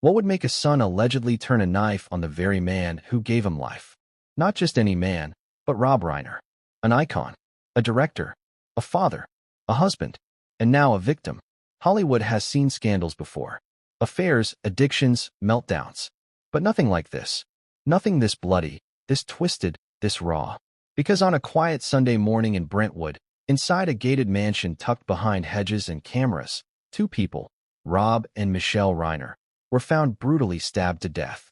What would make a son allegedly turn a knife on the very man who gave him life? Not just any man, but Rob Reiner. An icon, a director, a father, a husband, and now a victim. Hollywood has seen scandals before. Affairs, addictions, meltdowns. But nothing like this. Nothing this bloody, this twisted, this raw. Because on a quiet Sunday morning in Brentwood, inside a gated mansion tucked behind hedges and cameras, two people, Rob and Michelle Reiner, were found brutally stabbed to death.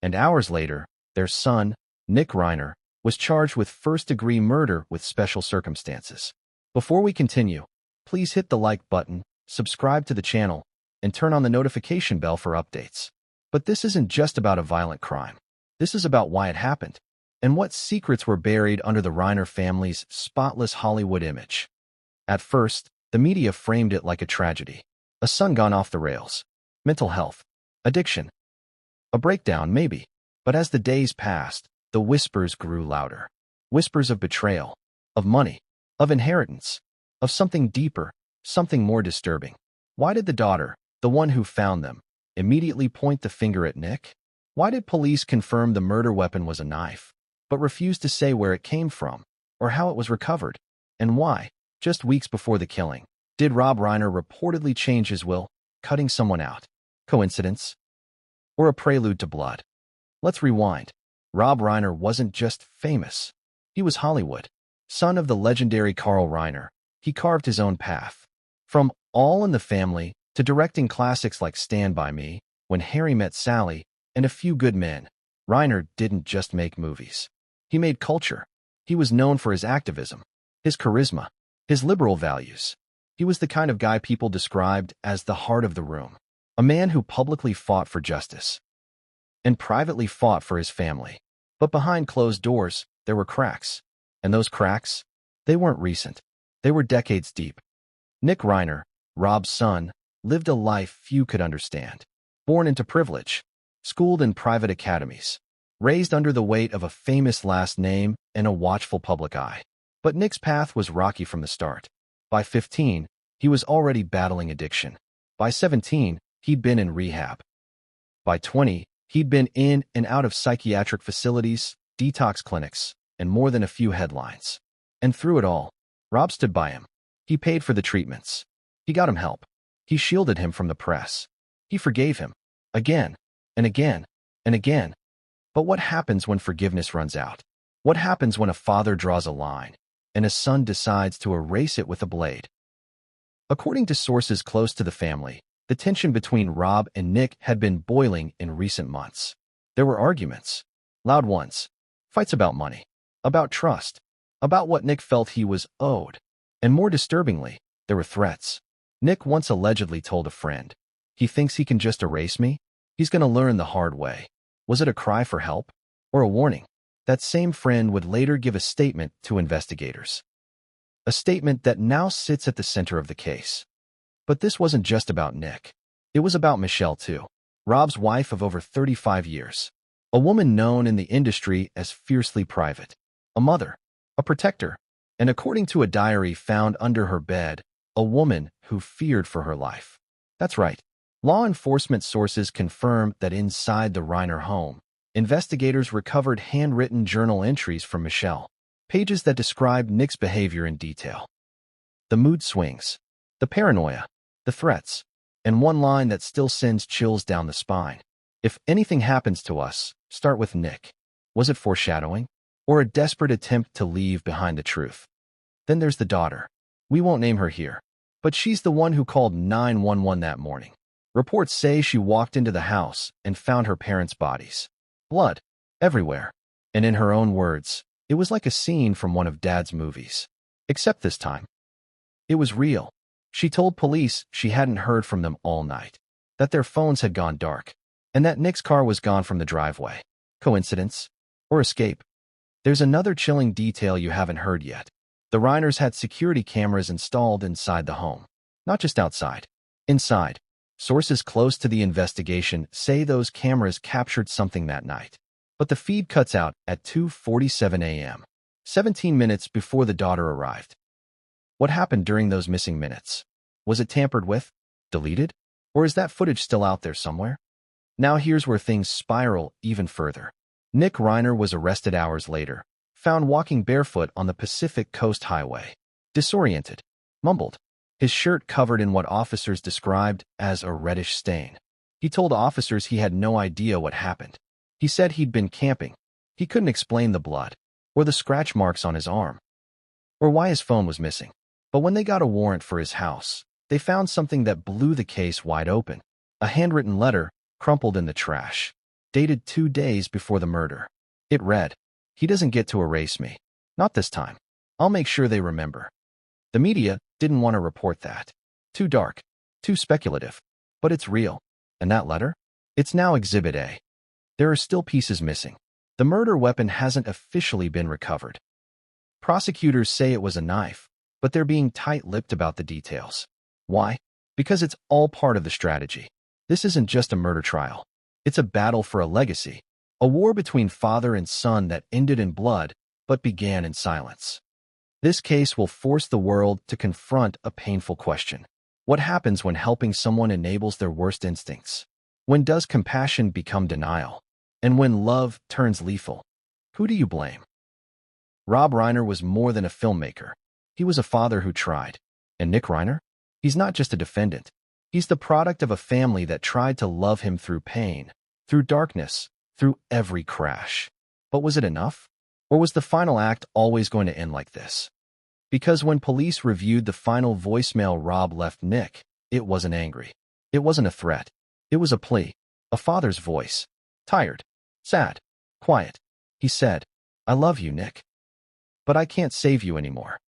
And hours later, their son, Nick Reiner, was charged with first-degree murder with special circumstances. Before we continue, please hit the like button, subscribe to the channel, and turn on the notification bell for updates. But this isn't just about a violent crime. This is about why it happened, and what secrets were buried under the Reiner family's spotless Hollywood image. At first, the media framed it like a tragedy. A son gone off the rails. Mental health. Addiction. A breakdown, maybe. But as the days passed, the whispers grew louder. Whispers of betrayal, of money, of inheritance, of something deeper, something more disturbing. Why did the daughter, the one who found them, immediately point the finger at Nick? Why did police confirm the murder weapon was a knife, but refuse to say where it came from, or how it was recovered? And why, just weeks before the killing, did Rob Reiner reportedly change his will, cutting someone out? Coincidence? Or a prelude to blood? Let's rewind. Rob Reiner wasn't just famous. He was Hollywood. Son of the legendary Carl Reiner, he carved his own path. From All in the Family to directing classics like Stand By Me, When Harry Met Sally, and A Few Good Men, Reiner didn't just make movies. He made culture. He was known for his activism, his charisma, his liberal values. He was the kind of guy people described as the heart of the room, a man who publicly fought for justice and privately fought for his family. But behind closed doors, there were cracks. And those cracks, they weren't recent. They were decades deep. Nick Reiner, Rob's son, lived a life few could understand. Born into privilege, schooled in private academies, raised under the weight of a famous last name and a watchful public eye. But Nick's path was rocky from the start. By 15, he was already battling addiction. By 17, he'd been in rehab. By 20, he'd been in and out of psychiatric facilities, detox clinics, and more than a few headlines. And through it all, Rob stood by him. He paid for the treatments. He got him help. He shielded him from the press. He forgave him. Again, and again, and again. But what happens when forgiveness runs out? What happens when a father draws a line, and a son decides to erase it with a blade? According to sources close to the family, the tension between Rob and Nick had been boiling in recent months. There were arguments, loud ones, fights about money, about trust, about what Nick felt he was owed. And more disturbingly, there were threats. Nick once allegedly told a friend, "He thinks he can just erase me? He's going to learn the hard way." Was it a cry for help or a warning? That same friend would later give a statement to investigators. A statement that now sits at the center of the case. But this wasn't just about Nick. It was about Michelle too, Rob's wife of over 35 years. A woman known in the industry as fiercely private. A mother, a protector, and according to a diary found under her bed, a woman who feared for her life. That's right. Law enforcement sources confirm that inside the Reiner home, investigators recovered handwritten journal entries from Michelle, pages that described Nick's behavior in detail. The mood swings, the paranoia, the threats, and one line that still sends chills down the spine. If anything happens to us, start with Nick. Was it foreshadowing? Or a desperate attempt to leave behind the truth? Then there's the daughter. We won't name her here, but she's the one who called 911 that morning. Reports say she walked into the house and found her parents' bodies. Blood everywhere. And in her own words, it was like a scene from one of Dad's movies. Except this time, it was real. She told police she hadn't heard from them all night, that their phones had gone dark, and that Nick's car was gone from the driveway. Coincidence? Or escape? There's another chilling detail you haven't heard yet. The Reiners had security cameras installed inside the home. Not just outside. Inside. Sources close to the investigation say those cameras captured something that night. But the feed cuts out at 2:47 a.m., 17 minutes before the daughter arrived. What happened during those missing minutes? Was it tampered with? Deleted? Or is that footage still out there somewhere? Now here's where things spiral even further. Nick Reiner was arrested hours later, found walking barefoot on the Pacific Coast Highway. Disoriented, mumbled, his shirt covered in what officers described as a reddish stain. He told officers he had no idea what happened. He said he'd been camping. He couldn't explain the blood, or the scratch marks on his arm, or why his phone was missing. But when they got a warrant for his house, they found something that blew the case wide open. A handwritten letter, crumpled in the trash, dated 2 days before the murder. It read, "He doesn't get to erase me. Not this time. I'll make sure they remember." The media didn't want to report that. Too dark, too speculative. But it's real. And that letter? It's now Exhibit A. There are still pieces missing. The murder weapon hasn't officially been recovered. Prosecutors say it was a knife, but they're being tight-lipped about the details. Why? Because it's all part of the strategy. This isn't just a murder trial. It's a battle for a legacy, a war between father and son that ended in blood but began in silence. This case will force the world to confront a painful question. What happens when helping someone enables their worst instincts? When does compassion become denial? And when love turns lethal? Who do you blame? Rob Reiner was more than a filmmaker. He was a father who tried. And Nick Reiner? He's not just a defendant. He's the product of a family that tried to love him through pain, through darkness, through every crash. But was it enough? Or was the final act always going to end like this? Because when police reviewed the final voicemail Rob left Nick, it wasn't angry. It wasn't a threat. It was a plea. A father's voice. Tired. Sad. Quiet. He said, "I love you, Nick. But I can't save you anymore."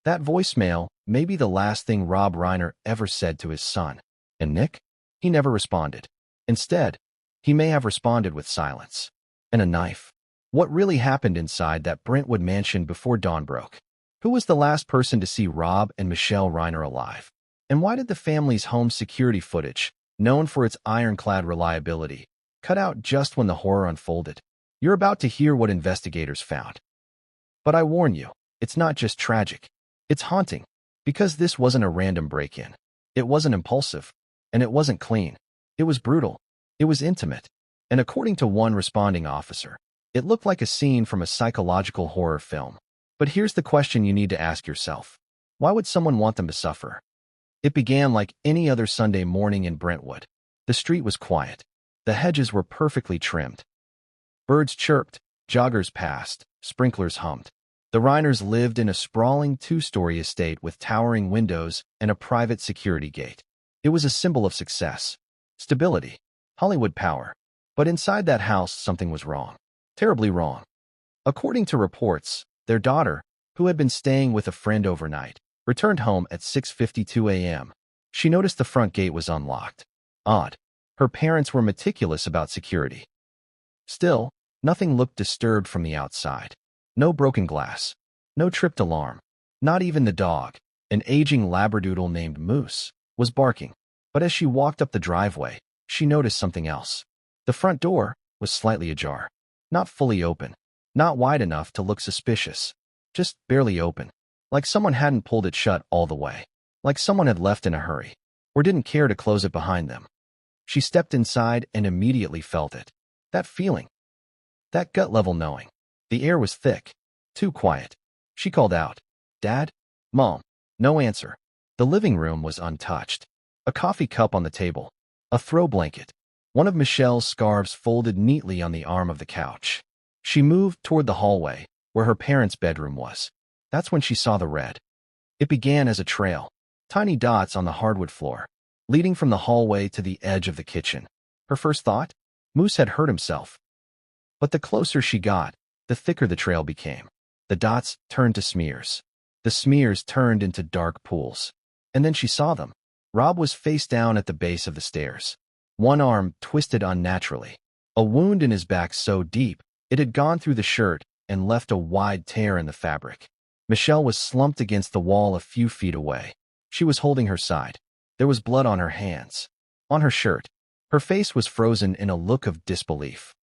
That voicemail may be the last thing Rob Reiner ever said to his son. And Nick? He never responded. Instead, he may have responded with silence. And a knife. What really happened inside that Brentwood mansion before dawn broke? Who was the last person to see Rob and Michelle Reiner alive? And why did the family's home security footage, known for its ironclad reliability, cut out just when the horror unfolded? You're about to hear what investigators found. But I warn you, it's not just tragic. It's haunting. Because this wasn't a random break-in. It wasn't impulsive. And it wasn't clean. It was brutal. It was intimate. And according to one responding officer, it looked like a scene from a psychological horror film. But here's the question you need to ask yourself. Why would someone want them to suffer? It began like any other Sunday morning in Brentwood. The street was quiet. The hedges were perfectly trimmed. Birds chirped, joggers passed, sprinklers hummed. The Reiners lived in a sprawling 2-story estate with towering windows and a private security gate. It was a symbol of success, stability, Hollywood power. But inside that house, something was wrong. Terribly wrong. According to reports, their daughter, who had been staying with a friend overnight, returned home at 6:52 a.m. She noticed the front gate was unlocked. Odd. Her parents were meticulous about security. Still, nothing looked disturbed from the outside. No broken glass. No tripped alarm. Not even the dog, an aging labradoodle named Moose, was barking. But as she walked up the driveway, she noticed something else. The front door was slightly ajar. Not fully open. Not wide enough to look suspicious. Just barely open. Like someone hadn't pulled it shut all the way. Like someone had left in a hurry. Or didn't care to close it behind them. She stepped inside and immediately felt it. That feeling. That gut-level knowing. The air was thick. Too quiet. She called out, "Dad? Mom?" No answer. The living room was untouched. A coffee cup on the table. A throw blanket. One of Michelle's scarves folded neatly on the arm of the couch. She moved toward the hallway, where her parents' bedroom was. That's when she saw the red. It began as a trail. Tiny dots on the hardwood floor, leading from the hallway to the edge of the kitchen. Her first thought? Moose had hurt himself. But the closer she got, the thicker the trail became. The dots turned to smears. The smears turned into dark pools. And then she saw them. Rob was face down at the base of the stairs. One arm twisted unnaturally. A wound in his back so deep, it had gone through the shirt and left a wide tear in the fabric. Michelle was slumped against the wall a few feet away. She was holding her side. There was blood on her hands. On her shirt. Her face was frozen in a look of disbelief.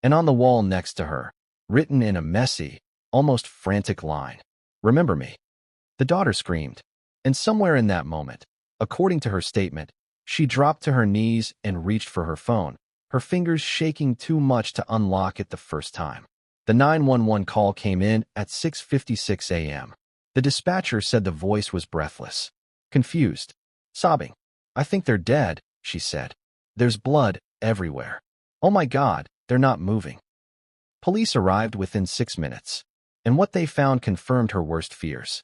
And on the wall next to her, written in a messy, almost frantic line, "Remember me." The daughter screamed. And somewhere in that moment, according to her statement, she dropped to her knees and reached for her phone, her fingers shaking too much to unlock it the first time. The 911 call came in at 6:56 a.m. The dispatcher said the voice was breathless, confused, sobbing. "I think they're dead," she said. "There's blood everywhere. Oh my God, they're not moving." Police arrived within 6 minutes, and what they found confirmed her worst fears.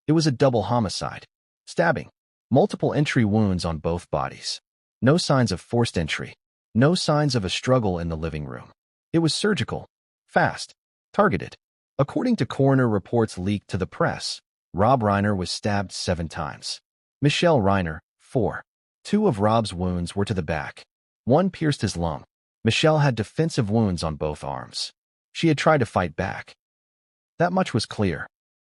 It was a double homicide. Stabbing. Multiple entry wounds on both bodies. No signs of forced entry. No signs of a struggle in the living room. It was surgical. Fast. Targeted. According to coroner reports leaked to the press, Rob Reiner was stabbed 7 times. Michelle Reiner, 4. 2 of Rob's wounds were to the back. 1 pierced his lung. Michelle had defensive wounds on both arms. She had tried to fight back. That much was clear.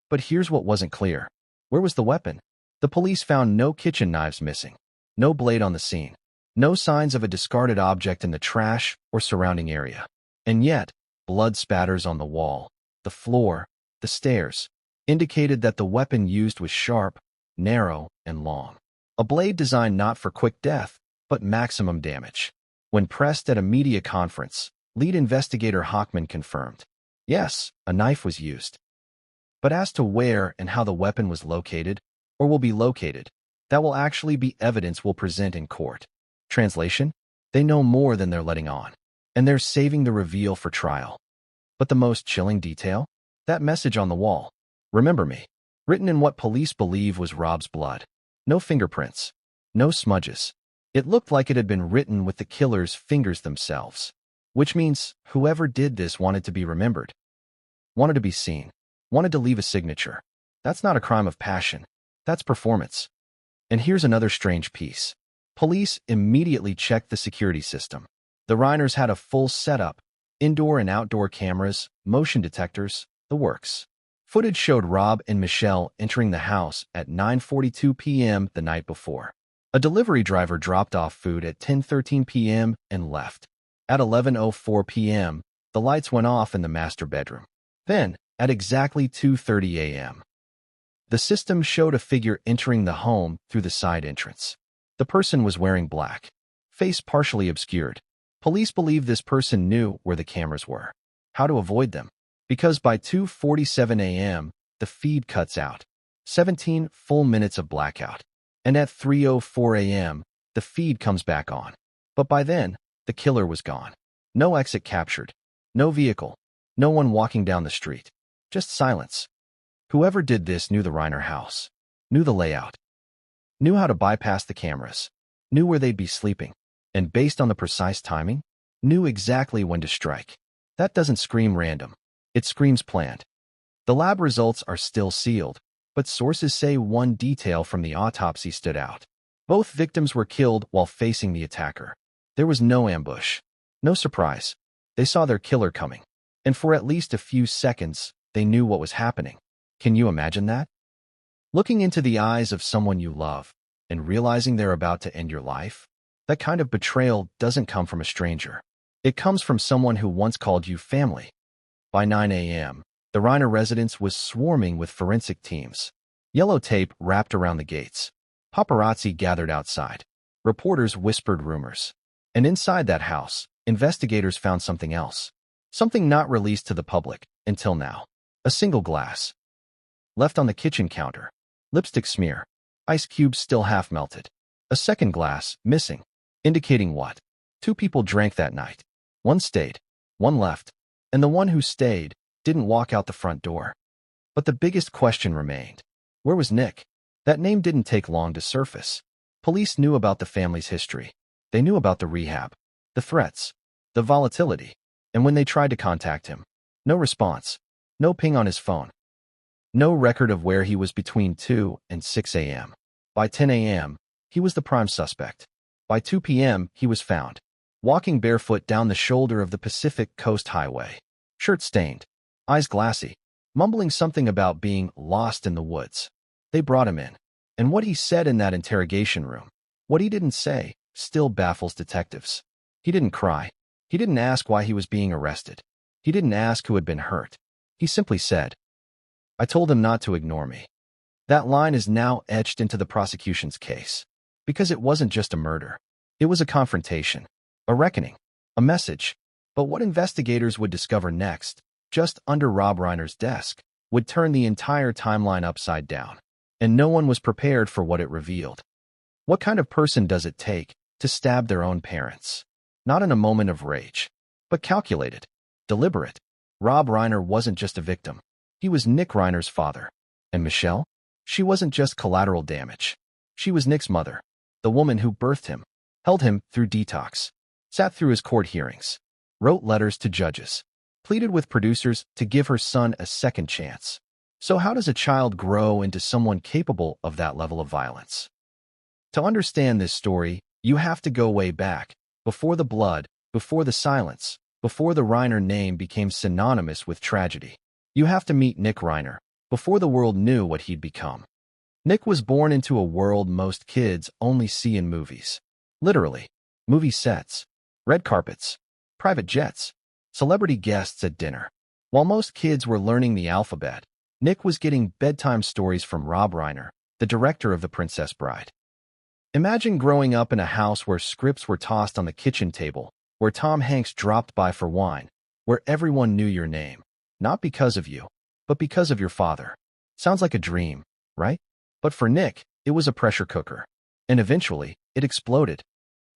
But here's what wasn't clear. Where was the weapon? The police found no kitchen knives missing. No blade on the scene. No signs of a discarded object in the trash or surrounding area. And yet, blood spatters on the wall, the floor, the stairs, indicated that the weapon used was sharp, narrow, and long. A blade designed not for quick death, but maximum damage. When pressed at a media conference, lead investigator Hockman confirmed, yes, a knife was used. But as to where and how the weapon was located, or will be located, that will actually be evidence we'll present in court. Translation? They know more than they're letting on, and they're saving the reveal for trial. But the most chilling detail? That message on the wall. "Remember me." Written in what police believe was Rob's blood. No fingerprints. No smudges. It looked like it had been written with the killer's fingers themselves. Which means whoever did this wanted to be remembered. Wanted to be seen. Wanted to leave a signature. That's not a crime of passion. That's performance. And here's another strange piece. Police immediately checked the security system. The Reiners had a full setup, indoor and outdoor cameras, motion detectors, the works. Footage showed Rob and Michelle entering the house at 9:42 p.m. the night before. A delivery driver dropped off food at 10:13 p.m. and left. At 11:04 p.m., the lights went off in the master bedroom. Then, at exactly 2:30 a.m., the system showed a figure entering the home through the side entrance. The person was wearing black, face partially obscured. Police believe this person knew where the cameras were, how to avoid them, because by 2:47 a.m., the feed cuts out. 17 full minutes of blackout. And at 3:04 a.m., the feed comes back on. But by then, the killer was gone. No exit captured. No vehicle. No one walking down the street. Just silence. Whoever did this knew the Reiner house. Knew the layout. Knew how to bypass the cameras. Knew where they'd be sleeping. And based on the precise timing, knew exactly when to strike. That doesn't scream random. It screams planned. The lab results are still sealed, but sources say one detail from the autopsy stood out. Both victims were killed while facing the attacker. There was no ambush. No surprise. They saw their killer coming. And for at least a few seconds, they knew what was happening. Can you imagine that? Looking into the eyes of someone you love and realizing they're about to end your life? That kind of betrayal doesn't come from a stranger. It comes from someone who once called you family. By 9 a.m., the Reiner residence was swarming with forensic teams. Yellow tape wrapped around the gates. Paparazzi gathered outside. Reporters whispered rumors. And inside that house, investigators found something else. Something not released to the public until now. A single glass. Left on the kitchen counter. Lipstick smear. Ice cubes still half melted. A second glass, missing. Indicating what? 2 people drank that night. One stayed. One left. And the one who stayed didn't walk out the front door. But the biggest question remained. Where was Nick? That name didn't take long to surface. Police knew about the family's history. They knew about the rehab, the threats, the volatility. And when they tried to contact him, no response. No ping on his phone. No record of where he was between 2 and 6 a.m. By 10 a.m., he was the prime suspect. By 2 p.m., he was found, walking barefoot down the shoulder of the Pacific Coast Highway. Shirt stained, eyes glassy, mumbling something about being lost in the woods. They brought him in. And what he said in that interrogation room, what he didn't say, still baffles detectives. He didn't cry. He didn't ask why he was being arrested. He didn't ask who had been hurt. He simply said, "I told him not to ignore me." That line is now etched into the prosecution's case. Because it wasn't just a murder. It was a confrontation. A reckoning. a message. But what investigators would discover next, just under Rob Reiner's desk, would turn the entire timeline upside down. And no one was prepared for what it revealed. What kind of person does it take to stab their own parents? Not in a moment of rage, but calculated, deliberate. Rob Reiner wasn't just a victim. He was Nick Reiner's father. And Michelle? She wasn't just collateral damage. She was Nick's mother, the woman who birthed him, held him through detox, sat through his court hearings, wrote letters to judges, pleaded with producers to give her son a second chance. So how does a child grow into someone capable of that level of violence? To understand this story, you have to go way back, before the blood, before the silence, before the Reiner name became synonymous with tragedy. You have to meet Nick Reiner, before the world knew what he'd become. Nick was born into a world most kids only see in movies. Literally, movie sets, red carpets, private jets, celebrity guests at dinner. While most kids were learning the alphabet, Nick was getting bedtime stories from Rob Reiner, the director of The Princess Bride. Imagine growing up in a house where scripts were tossed on the kitchen table, where Tom Hanks dropped by for wine, where everyone knew your name, not because of you, but because of your father. Sounds like a dream, right? But for Nick, it was a pressure cooker. And eventually, it exploded.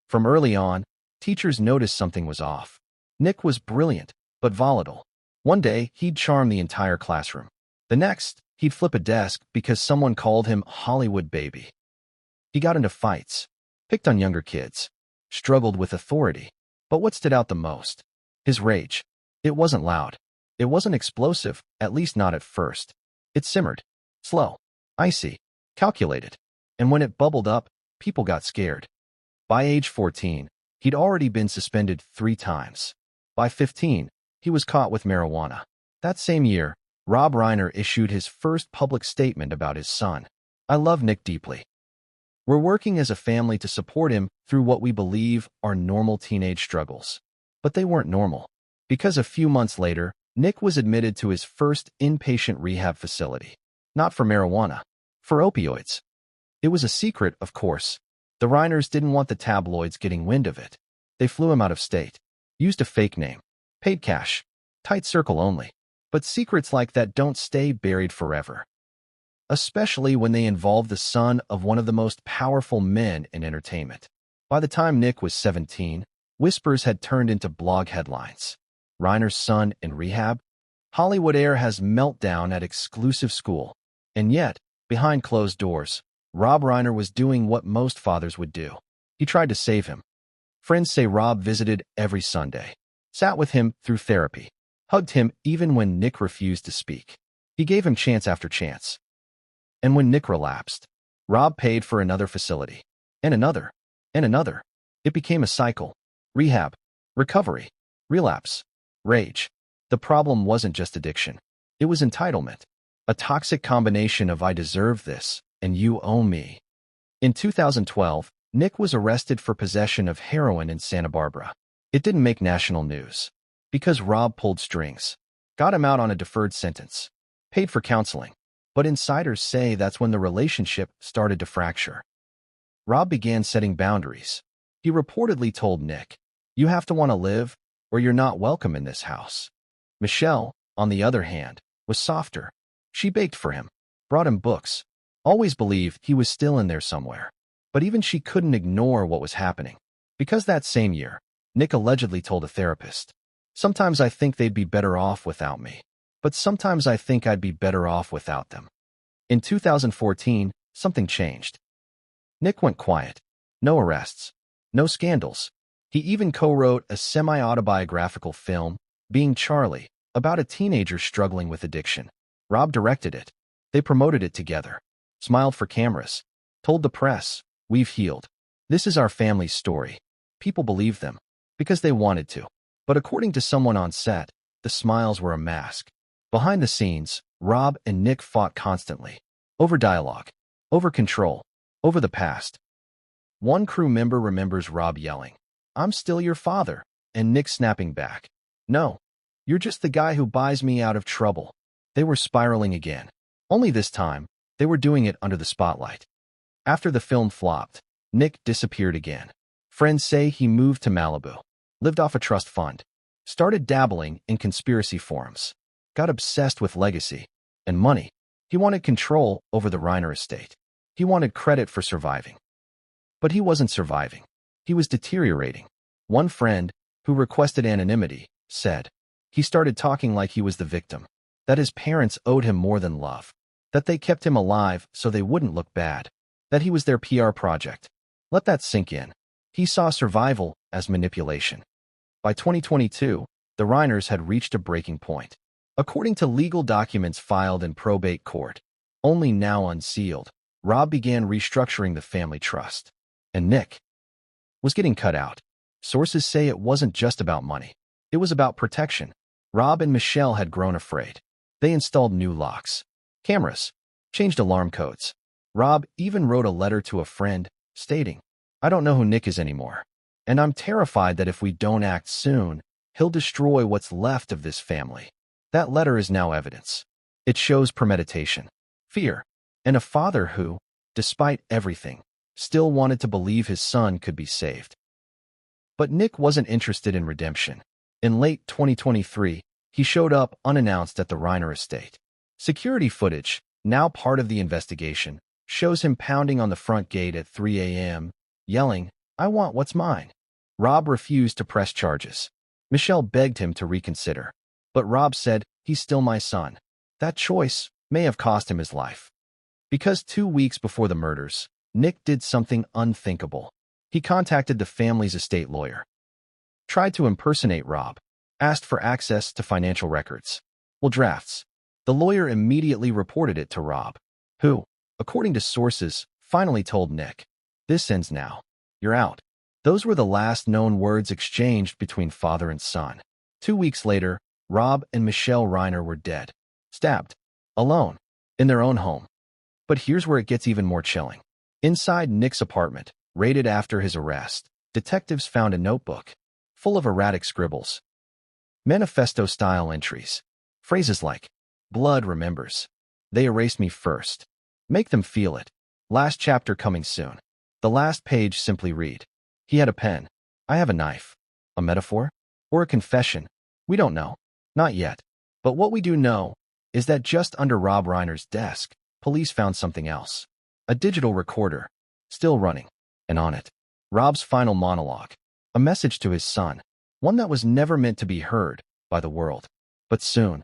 From early on, teachers noticed something was off. Nick was brilliant, but volatile. One day, he'd charm the entire classroom. The next, he'd flip a desk because someone called him Hollywood baby. He got into fights, picked on younger kids, struggled with authority. But what stood out the most? His rage. It wasn't loud. It wasn't explosive, at least not at first. It simmered. Slow. Icy. Calculated. And when it bubbled up, people got scared. By age 14, he'd already been suspended 3 times. By 15, he was caught with marijuana. That same year, Rob Reiner issued his first public statement about his son. I love Nick deeply. We're working as a family to support him through what we believe are normal teenage struggles. But they weren't normal. Because a few months later, Nick was admitted to his first inpatient rehab facility. Not for marijuana, for opioids. It was a secret, of course. The Reiners didn't want the tabloids getting wind of it. They flew him out of state, used a fake name, paid cash, tight circle only. But secrets like that don't stay buried forever. Especially when they involve the son of one of the most powerful men in entertainment. By the time Nick was 17, whispers had turned into blog headlines. Reiner's son in rehab? Hollywood heir has meltdown at exclusive school. And yet, behind closed doors, Rob Reiner was doing what most fathers would do. He tried to save him. Friends say Rob visited every Sunday, sat with him through therapy, hugged him even when Nick refused to speak. He gave him chance after chance. And when Nick relapsed, Rob paid for another facility, and another, and another. It became a cycle. Rehab, recovery, relapse, rage. The problem wasn't just addiction. It was entitlement. A toxic combination of I deserve this, and you owe me. In 2012, Nick was arrested for possession of heroin in Santa Barbara. It didn't make national news. Because Rob pulled strings, got him out on a deferred sentence, paid for counseling. But insiders say that's when the relationship started to fracture. Rob began setting boundaries. He reportedly told Nick, "You have to want to live, or you're not welcome in this house." Michelle, on the other hand, was softer. She baked for him, brought him books, always believed he was still in there somewhere. But even she couldn't ignore what was happening. Because that same year, Nick allegedly told a therapist, "Sometimes I think they'd be better off without me. But sometimes I think I'd be better off without them." In 2014, something changed. Nick went quiet. No arrests. No scandals. He even co-wrote a semi-autobiographical film, Being Charlie, about a teenager struggling with addiction. Rob directed it. They promoted it together. Smiled for cameras. Told the press, "We've healed. This is our family's story." People believed them. Because they wanted to. But according to someone on set, the smiles were a mask. Behind the scenes, Rob and Nick fought constantly. Over dialogue. Over control. Over the past. One crew member remembers Rob yelling, "I'm still your father," and Nick snapping back, "No, you're just the guy who buys me out of trouble." They were spiraling again. Only this time, they were doing it under the spotlight. After the film flopped, Nick disappeared again. Friends say he moved to Malibu. lived off a trust fund, started dabbling in conspiracy forums, got obsessed with legacy and money. He wanted control over the Reiner estate. He wanted credit for surviving. But he wasn't surviving. He was deteriorating. One friend, who requested anonymity, said he started talking like he was the victim, that his parents owed him more than love, that they kept him alive so they wouldn't look bad, that he was their PR project. Let that sink in. He saw survival as manipulation. By 2022, the Reiners had reached a breaking point. According to legal documents filed in probate court, only now unsealed, Rob began restructuring the family trust. And Nick was getting cut out. Sources say it wasn't just about money. It was about protection. Rob and Michelle had grown afraid. They installed new locks, cameras, changed alarm codes. Rob even wrote a letter to a friend, stating, "I don't know who Nick is anymore, and I'm terrified that if we don't act soon, he'll destroy what's left of this family." That letter is now evidence. It shows premeditation, fear, and a father who, despite everything, still wanted to believe his son could be saved. But Nick wasn't interested in redemption. In late 2023, he showed up unannounced at the Reiner estate. Security footage, now part of the investigation, shows him pounding on the front gate at 3 a.m., yelling, "I want what's mine." Rob refused to press charges. Michelle begged him to reconsider. But Rob said, "He's still my son." That choice may have cost him his life. Because 2 weeks before the murders, Nick did something unthinkable. He contacted the family's estate lawyer, tried to impersonate Rob, asked for access to financial records, drafts. The lawyer immediately reported it to Rob, who, according to sources, finally told Nick, "This ends now. You're out." Those were the last known words exchanged between father and son. 2 weeks later, Rob and Michelle Reiner were dead, stabbed, alone, in their own home. But here's where it gets even more chilling. Inside Nick's apartment, raided after his arrest, detectives found a notebook full of erratic scribbles, manifesto-style entries, phrases like, "Blood remembers," "They erased me first," "Make them feel it," "Last chapter coming soon." The last page simply read, "He had a pen. I have a knife." A metaphor? Or a confession? We don't know. Not yet. But what we do know is that just under Rob Reiner's desk, police found something else. A digital recorder, still running, and on it, Rob's final monologue, a message to his son, one that was never meant to be heard by the world. But soon,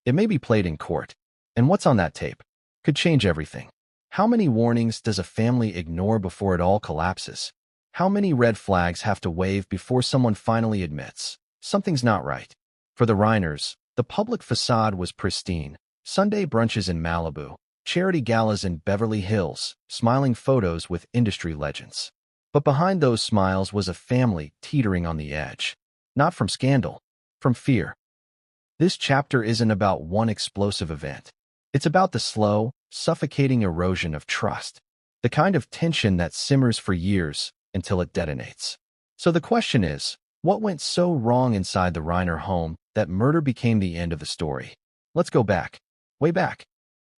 it may be played in court, and what's on that tape could change everything. How many warnings does a family ignore before it all collapses? How many red flags have to wave before someone finally admits something's not right? For the Reiners, the public facade was pristine. Sunday brunches in Malibu, charity galas in Beverly Hills, smiling photos with industry legends. But behind those smiles was a family teetering on the edge. Not from scandal, from fear. This chapter isn't about one explosive event. It's about the slow, suffocating erosion of trust. The kind of tension that simmers for years until it detonates. So the question is, what went so wrong inside the Reiner home that murder became the end of the story? Let's go back, way back.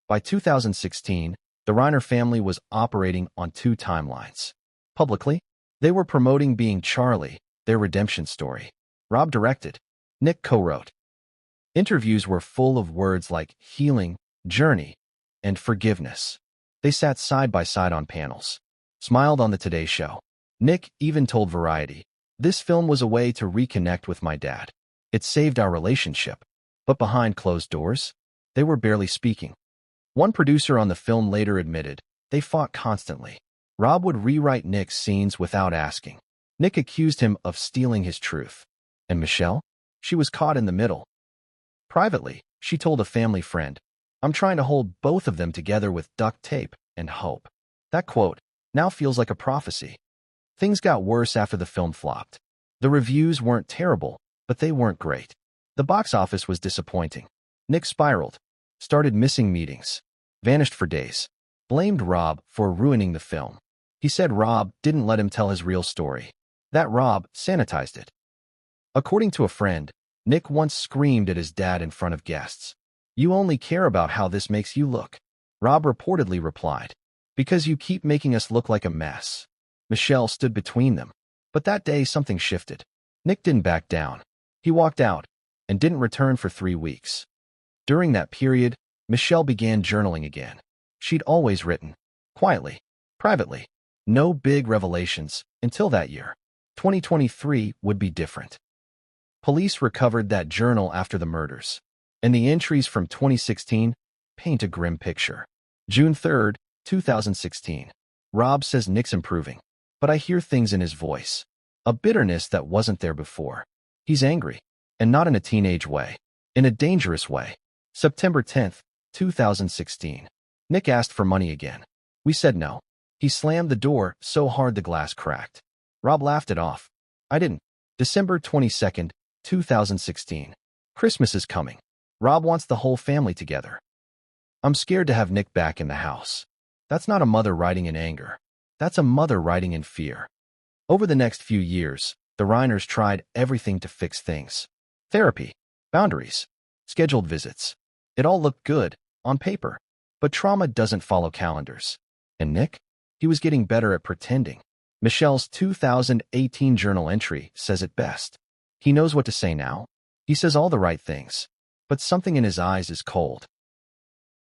By 2016, the Reiner family was operating on 2 timelines. Publicly, they were promoting Being Charlie, their redemption story. Rob directed, Nick co-wrote. Interviews were full of words like healing, journey, and forgiveness. They sat side by side on panels, smiled on the Today Show. Nick even told Variety, "This film was a way to reconnect with my dad. It saved our relationship." But behind closed doors, they were barely speaking. One producer on the film later admitted, they fought constantly. Rob would rewrite Nick's scenes without asking. Nick accused him of stealing his truth. And Michelle? She was caught in the middle. Privately, she told a family friend, "I'm trying to hold both of them together with duct tape and hope." That quote now feels like a prophecy. Things got worse after the film flopped. The reviews weren't terrible, but they weren't great. The box office was disappointing. Nick spiraled, started missing meetings, vanished for days, blamed Rob for ruining the film. He said Rob didn't let him tell his real story, that Rob sanitized it. According to a friend, Nick once screamed at his dad in front of guests, "You only care about how this makes you look." Rob reportedly replied, "Because you keep making us look like a mess." Michelle stood between them. But that day something shifted. Nick didn't back down. He walked out and didn't return for 3 weeks. During that period, Michelle began journaling again. She'd always written, quietly, privately. No big revelations until that year. 2023 would be different. Police recovered that journal after the murders, and the entries from 2016 paint a grim picture. June 3, 2016. Rob says Nick's improving, but I hear things in his voice. A bitterness that wasn't there before. He's angry, and not in a teenage way. In a dangerous way. September 10, 2016. Nick asked for money again. We said no. He slammed the door so hard the glass cracked. Rob laughed it off. I didn't. December 22, 2016. Christmas is coming. Rob wants the whole family together. I'm scared to have Nick back in the house. That's not a mother writing in anger. That's a mother writing in fear. Over the next few years, the Reiners tried everything to fix things. Therapy, boundaries, scheduled visits. It all looked good, on paper. But trauma doesn't follow calendars. And Nick? He was getting better at pretending. Michelle's 2018 journal entry says it best. He knows what to say now. He says all the right things. But something in his eyes is cold.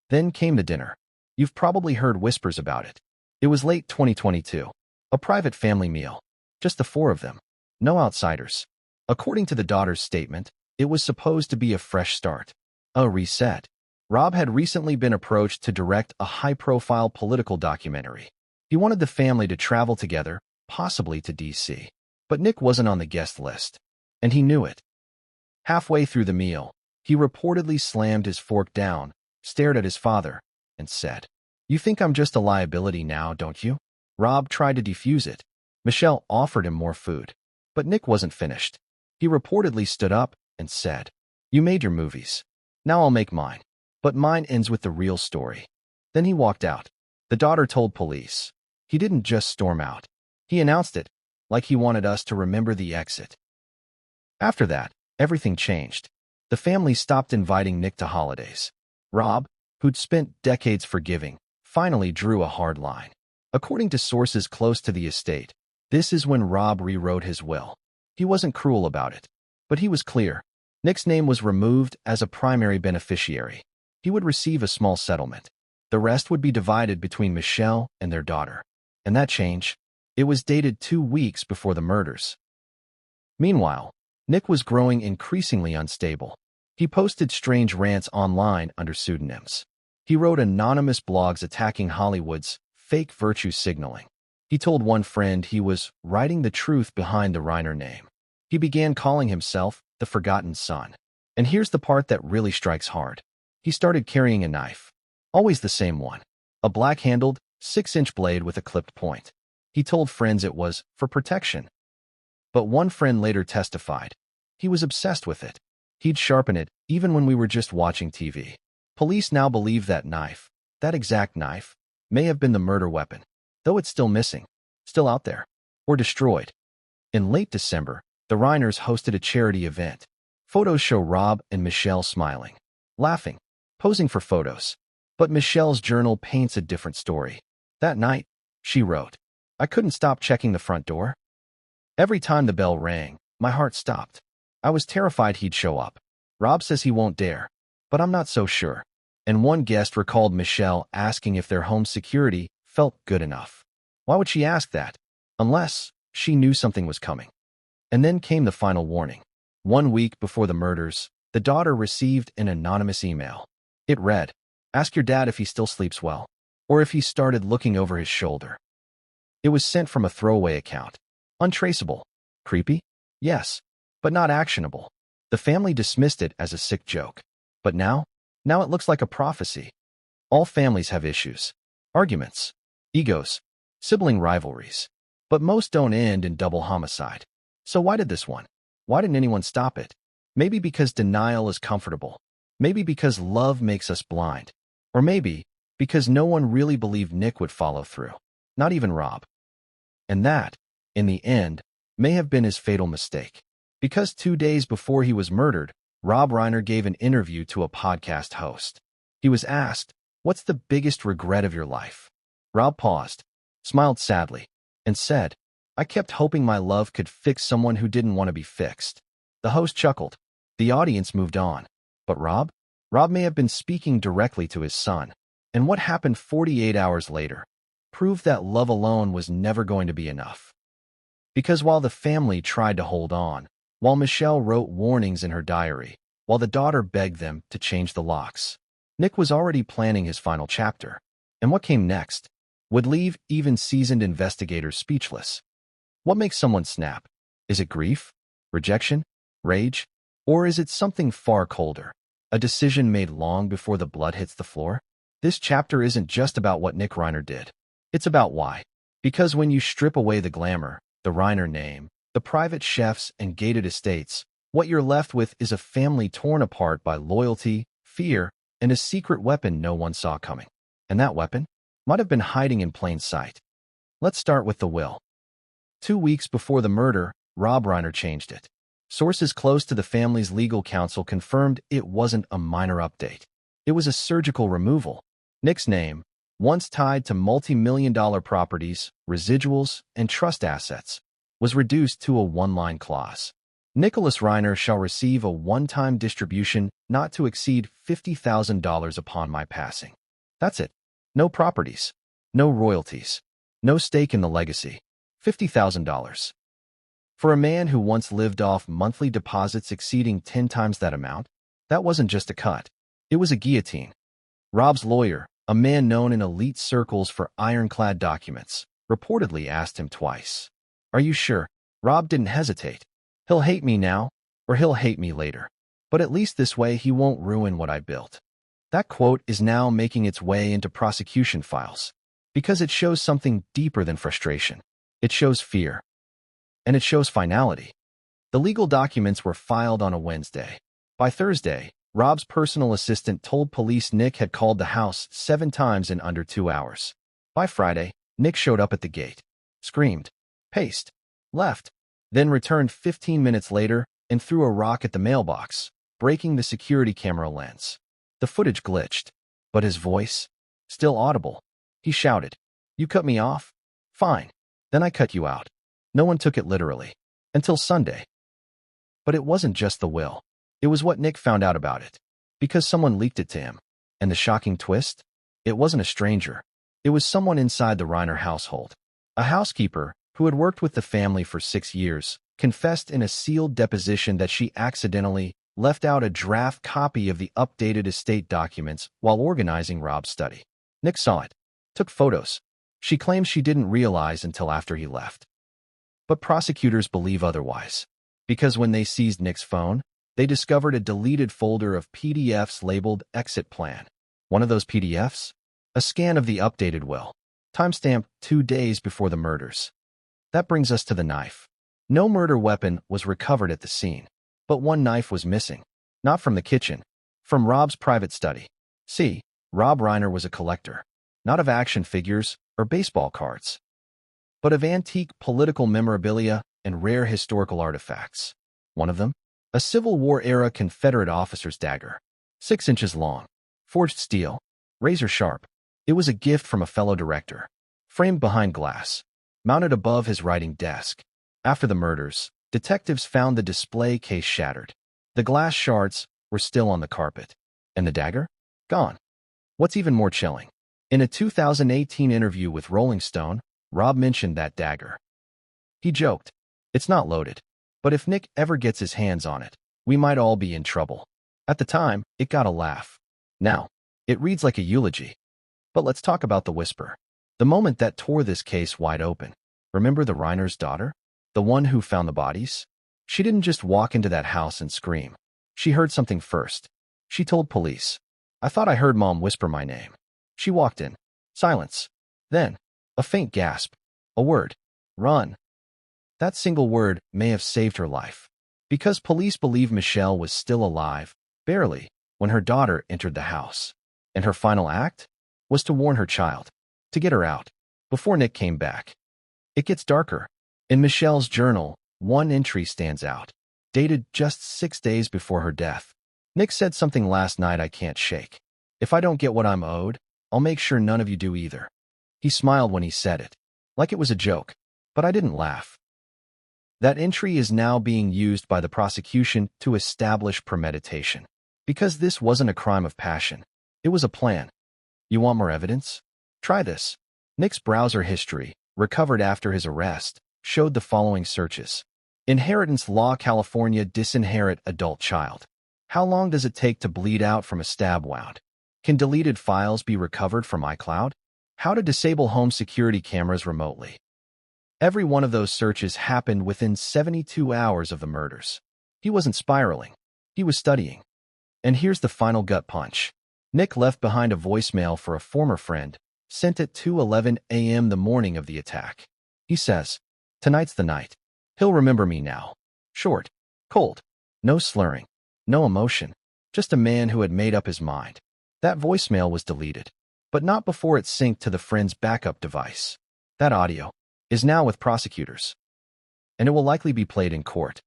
Then came the dinner. You've probably heard whispers about it. It was late 2022. A private family meal. Just the 4 of them. No outsiders. According to the daughter's statement, it was supposed to be a fresh start. A reset. Rob had recently been approached to direct a high-profile political documentary. He wanted the family to travel together, possibly to D.C. But Nick wasn't on the guest list. And he knew it. Halfway through the meal, he reportedly slammed his fork down, stared at his father, and said, "You think I'm just a liability now, don't you?" Rob tried to defuse it. Michelle offered him more food. But Nick wasn't finished. He reportedly stood up and said, "You made your movies. Now I'll make mine. But mine ends with the real story." Then he walked out. The daughter told police. He didn't just storm out. He announced it, like he wanted us to remember the exit. After that, everything changed. The family stopped inviting Nick to holidays. Rob, who'd spent decades forgiving, finally drew a hard line. According to sources close to the estate, this is when Rob rewrote his will. He wasn't cruel about it, but he was clear. Nick's name was removed as a primary beneficiary. He would receive a small settlement. The rest would be divided between Michelle and their daughter. And that change, it was dated 2 weeks before the murders. Meanwhile, Nick was growing increasingly unstable. He posted strange rants online under pseudonyms. He wrote anonymous blogs attacking Hollywood's fake virtue signaling. He told one friend he was writing the truth behind the Reiner name. He began calling himself the Forgotten Son. And here's the part that really strikes hard. He started carrying a knife. Always the same one. A black-handled, 6-inch blade with a clipped point. He told friends it was for protection. But one friend later testified. He was obsessed with it. He'd sharpen it even when we were just watching TV. Police now believe that knife, that exact knife, may have been the murder weapon, though it's still missing, still out there, or destroyed. In late December, the Reiners hosted a charity event. Photos show Rob and Michelle smiling, laughing, posing for photos. But Michelle's journal paints a different story. That night, she wrote, "I couldn't stop checking the front door. Every time the bell rang, my heart stopped. I was terrified he'd show up. Rob says he won't dare, but I'm not so sure." And one guest recalled Michelle asking if their home security felt good enough. Why would she ask that? Unless she knew something was coming. And then came the final warning. 1 week before the murders, the daughter received an anonymous email. It read, "Ask your dad if he still sleeps well, or if he started looking over his shoulder." It was sent from a throwaway account. Untraceable. Creepy? Yes, but not actionable. The family dismissed it as a sick joke. But now it looks like a prophecy. All families have issues. Arguments. Egos. Sibling rivalries. But most don't end in double homicide. So why did this one? Why didn't anyone stop it? Maybe because denial is comfortable. Maybe because love makes us blind. Or maybe because no one really believed Nick would follow through. Not even Rob. And that, in the end, may have been his fatal mistake. Because 2 days before he was murdered, Rob Reiner gave an interview to a podcast host. He was asked, "What's the biggest regret of your life?" Rob paused, smiled sadly, and said, I kept hoping my love could fix someone who didn't want to be fixed. The host chuckled. The audience moved on. But Rob? Rob may have been speaking directly to his son. And what happened 48 hours later proved that love alone was never going to be enough. Because while the family tried to hold on, while Michelle wrote warnings in her diary, while the daughter begged them to change the locks, Nick was already planning his final chapter. And what came next would leave even seasoned investigators speechless. What makes someone snap? Is it grief? Rejection? Rage? Or is it something far colder? A decision made long before the blood hits the floor? This chapter isn't just about what Nick Reiner did. It's about why. Because when you strip away the glamour, the Reiner name, the private chefs and gated estates, what you're left with is a family torn apart by loyalty, fear, and a secret weapon no one saw coming. And that weapon might have been hiding in plain sight. Let's start with the will. 2 weeks before the murder, Rob Reiner changed it. Sources close to the family's legal counsel confirmed it wasn't a minor update. It was a surgical removal. Nick's name, once tied to multi-million-dollar properties, residuals, and trust assets, was reduced to a one-line clause. Nicholas Reiner shall receive a one-time distribution not to exceed $50,000 upon my passing. That's it. No properties, no royalties, no stake in the legacy. $50,000. For a man who once lived off monthly deposits exceeding 10 times that amount, that wasn't just a cut. It was a guillotine. Rob's lawyer, a man known in elite circles for ironclad documents, reportedly asked him twice. Are you sure? Rob didn't hesitate. He'll hate me now, or he'll hate me later. But at least this way he won't ruin what I built. That quote is now making its way into prosecution files, because it shows something deeper than frustration. It shows fear. And it shows finality. The legal documents were filed on a Wednesday. By Thursday, Rob's personal assistant told police Nick had called the house 7 times in under 2 hours. By Friday, Nick showed up at the gate, screamed, paced, left, then returned 15 minutes later and threw a rock at the mailbox, breaking the security camera lens. The footage glitched, but his voice, still audible. He shouted, "You cut me off? Fine. Then I cut you out." No one took it literally. Until Sunday. But it wasn't just the will. It was what Nick found out about it. Because someone leaked it to him. And the shocking twist? It wasn't a stranger. It was someone inside the Reiner household. A housekeeper who had worked with the family for 6 years, confessed in a sealed deposition that she accidentally left out a draft copy of the updated estate documents while organizing Rob's study. Nick saw it, took photos. She claims she didn't realize until after he left. But prosecutors believe otherwise, because when they seized Nick's phone, they discovered a deleted folder of PDFs labeled Exit Plan. One of those PDFs? A scan of the updated will, timestamped 2 days before the murders. That brings us to the knife. No murder weapon was recovered at the scene, but one knife was missing. Not from the kitchen, from Rob's private study. See, Rob Reiner was a collector, not of action figures or baseball cards, but of antique political memorabilia and rare historical artifacts. One of them, a Civil War-era Confederate officer's dagger, 6 inches long, forged steel, razor sharp. It was a gift from a fellow director, framed behind glass, mounted above his writing desk. After the murders, detectives found the display case shattered. The glass shards were still on the carpet. And the dagger? Gone. What's even more chilling? In a 2018 interview with Rolling Stone, Rob mentioned that dagger. He joked, "It's not loaded, but if Nick ever gets his hands on it, we might all be in trouble." At the time, it got a laugh. Now, it reads like a eulogy. But let's talk about the whisper. The moment that tore this case wide open. Remember the Reiner's daughter? The one who found the bodies? She didn't just walk into that house and scream. She heard something first. She told police, "I thought I heard Mom whisper my name." She walked in. Silence. Then, a faint gasp. A word. Run. That single word may have saved her life. Because police believe Michelle was still alive, barely, when her daughter entered the house. And her final act was to warn her child, to get her out, before Nick came back. It gets darker. In Michelle's journal, one entry stands out, dated just 6 days before her death. Nick said something last night I can't shake. "If I don't get what I'm owed, I'll make sure none of you do either." He smiled when he said it, like it was a joke. but I didn't laugh. That entry is now being used by the prosecution to establish premeditation. Because this wasn't a crime of passion. It was a plan. You want more evidence? Try this. Nick's browser history, recovered after his arrest, showed the following searches. Inheritance law: California, disinherit adult child. How long does it take to bleed out from a stab wound? Can deleted files be recovered from iCloud? How to disable home security cameras remotely. Every one of those searches happened within 72 hours of the murders. He wasn't spiraling. He was studying. And here's the final gut punch. Nick left behind a voicemail for a former friend, sent at 2:11 a.m. the morning of the attack. He says, "Tonight's the night. He'll remember me now." Short, cold, no slurring, no emotion, just a man who had made up his mind. That voicemail was deleted, but not before it synced to the friend's backup device. That audio is now with prosecutors, and it will likely be played in court.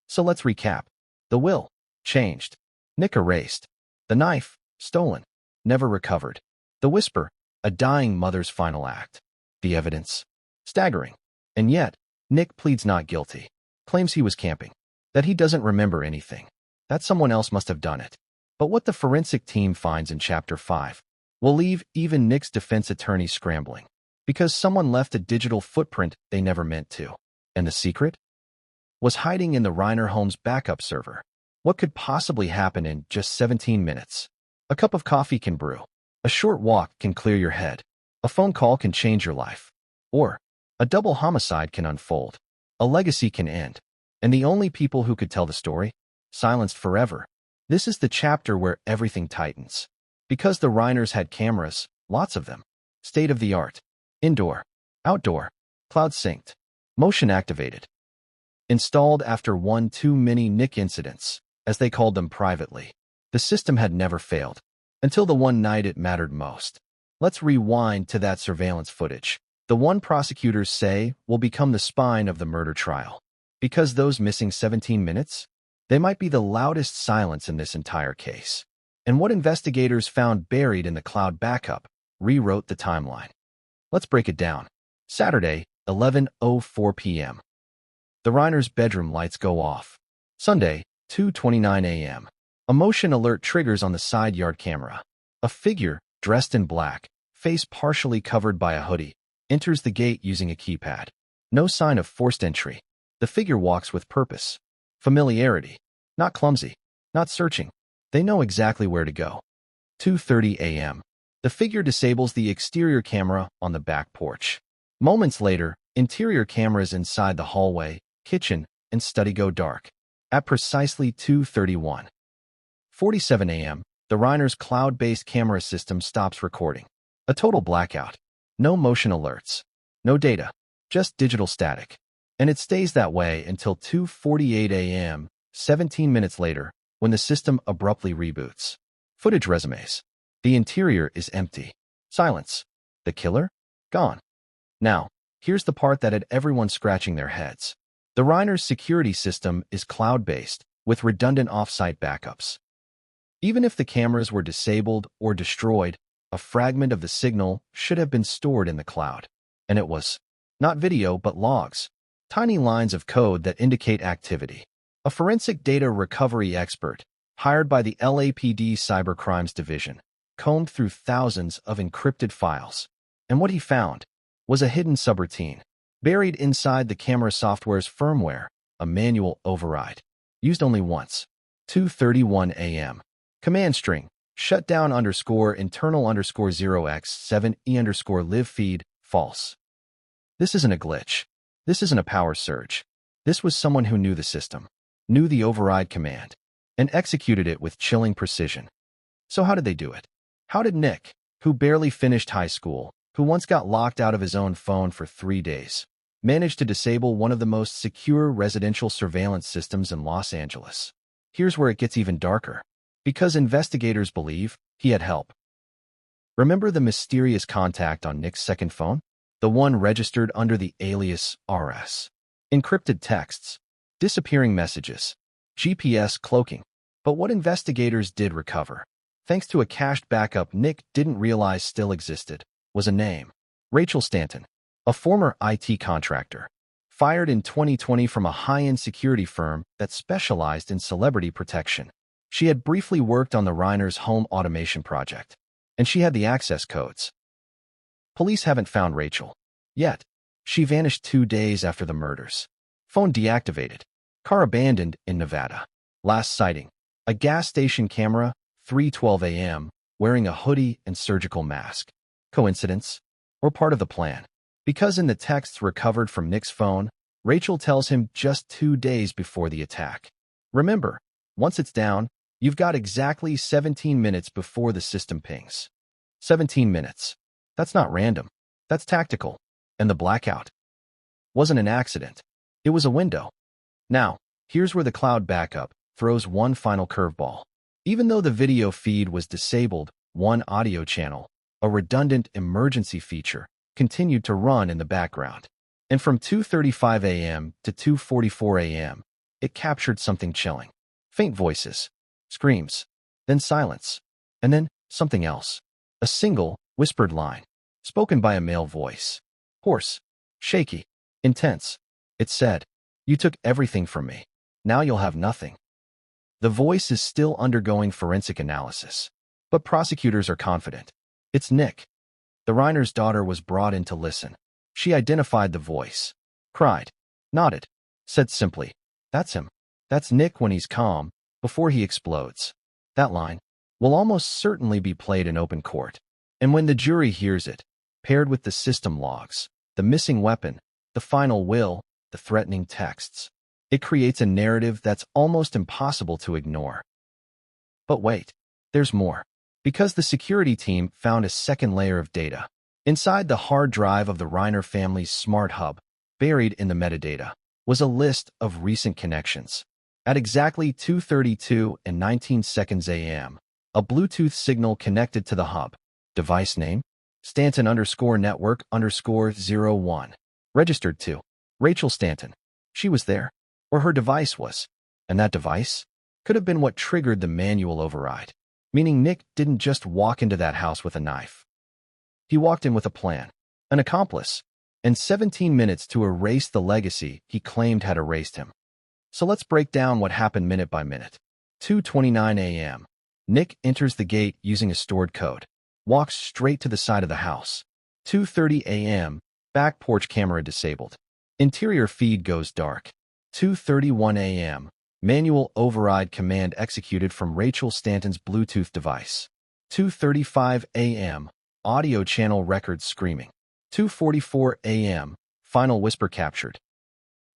So let's recap. The will, changed. Nick erased. The knife, stolen, never recovered. The whisper, a dying mother's final act. The evidence, staggering. And yet, Nick pleads not guilty, claims he was camping, that he doesn't remember anything, that someone else must have done it. But what the forensic team finds in Chapter 5 will leave even Nick's defense attorney scrambling, because someone left a digital footprint they never meant to. And the secret was hiding in the Reiner home's backup server. What could possibly happen in just 17 minutes? A cup of coffee can brew. A short walk can clear your head. A phone call can change your life. Or a double homicide can unfold. A legacy can end. And the only people who could tell the story? Silenced forever. This is the chapter where everything tightens. Because the Reiners had cameras, lots of them. State-of-the-art. Indoor. Outdoor. Cloud-synced. Motion-activated. Installed after one too many Nick incidents, as they called them privately. The system had never failed. Until the one night it mattered most. Let's rewind to that surveillance footage. The one prosecutors say will become the spine of the murder trial. Because those missing 17 minutes? They might be the loudest silence in this entire case. And what investigators found buried in the cloud backup rewrote the timeline. Let's break it down. Saturday, 11:04 p.m. The Reiners' bedroom lights go off. Sunday, 2:29 a.m. A motion alert triggers on the side yard camera. A figure, dressed in black, face partially covered by a hoodie, enters the gate using a keypad. No sign of forced entry. The figure walks with purpose. Familiarity. Not clumsy. Not searching. They know exactly where to go. 2:30 a.m. The figure disables the exterior camera on the back porch. Moments later, interior cameras inside the hallway, kitchen, and study go dark. At precisely 2:47 a.m., the Reiners' cloud-based camera system stops recording. A total blackout. No motion alerts. No data. Just digital static. And it stays that way until 2:48 a.m., 17 minutes later, when the system abruptly reboots. Footage resumes. The interior is empty. Silence. The killer? Gone. Now, here's the part that had everyone scratching their heads. The Reiner's security system is cloud-based, with redundant off-site backups. Even if the cameras were disabled or destroyed, a fragment of the signal should have been stored in the cloud. And it was. Not video, but logs. Tiny lines of code that indicate activity. A forensic data recovery expert, hired by the LAPD Cybercrimes Division, combed through thousands of encrypted files. And what he found was a hidden subroutine, buried inside the camera software's firmware, a manual override, used only once. 2:31 a.m. Command string, shutdown _internal _0x7e_live feed, false. This isn't a glitch. This isn't a power surge. This was someone who knew the system, knew the override command, and executed it with chilling precision. So how did they do it? How did Nick, who barely finished high school, who once got locked out of his own phone for 3 days, manage to disable one of the most secure residential surveillance systems in Los Angeles? Here's where it gets even darker. Because investigators believe he had help. Remember the mysterious contact on Nick's second phone? The one registered under the alias RS. Encrypted texts, disappearing messages, GPS cloaking. But what investigators did recover, thanks to a cached backup Nick didn't realize still existed, was a name. Rachel Stanton, a former IT contractor, fired in 2020 from a high-end security firm that specialized in celebrity protection. She had briefly worked on the Reiners' home automation project, and she had the access codes. Police haven't found Rachel yet. She vanished 2 days after the murders. Phone deactivated. Car abandoned in Nevada. Last sighting: a gas station camera, 3:12 a.m., wearing a hoodie and surgical mask. Coincidence? Or part of the plan? Because in the texts recovered from Nick's phone, Rachel tells him just 2 days before the attack. Remember, once it's down, you've got exactly 17 minutes before the system pings. 17 minutes. That's not random. That's tactical. And the blackout wasn't an accident. It was a window. Now, here's where the cloud backup throws one final curveball. Even though the video feed was disabled, one audio channel, a redundant emergency feature, continued to run in the background. And from 2:35 a.m. to 2:44 a.m., it captured something chilling. Faint voices, screams, then silence, and then something else. A single, whispered line, spoken by a male voice. Hoarse, shaky, intense. It said, "You took everything from me. Now you'll have nothing." The voice is still undergoing forensic analysis, but prosecutors are confident. It's Nick. The Reiner's daughter was brought in to listen. She identified the voice, cried, nodded, said simply, "That's him. That's Nick when he's calm, before he explodes." That line will almost certainly be played in open court. And when the jury hears it, paired with the system logs, the missing weapon, the final will, the threatening texts, it creates a narrative that's almost impossible to ignore. But wait, there's more. Because the security team found a second layer of data. Inside the hard drive of the Reiner family's smart hub, buried in the metadata, was a list of recent connections. At exactly 2:32 and 19 seconds a.m., a Bluetooth signal connected to the hub. Device name: Stanton_network_01. Registered to Rachel Stanton. She was there, or her device was. And that device could have been what triggered the manual override. Meaning Nick didn't just walk into that house with a knife. He walked in with a plan, an accomplice, and 17 minutes to erase the legacy he claimed had erased him. So let's break down what happened minute by minute. 2:29 a.m. Nick enters the gate using a stored code. Walks straight to the side of the house. 2:30 a.m. Back porch camera disabled. Interior feed goes dark. 2:31 a.m. Manual override command executed from Rachel Stanton's Bluetooth device. 2:35 a.m. Audio channel records screaming. 2:44 a.m. Final whisper captured.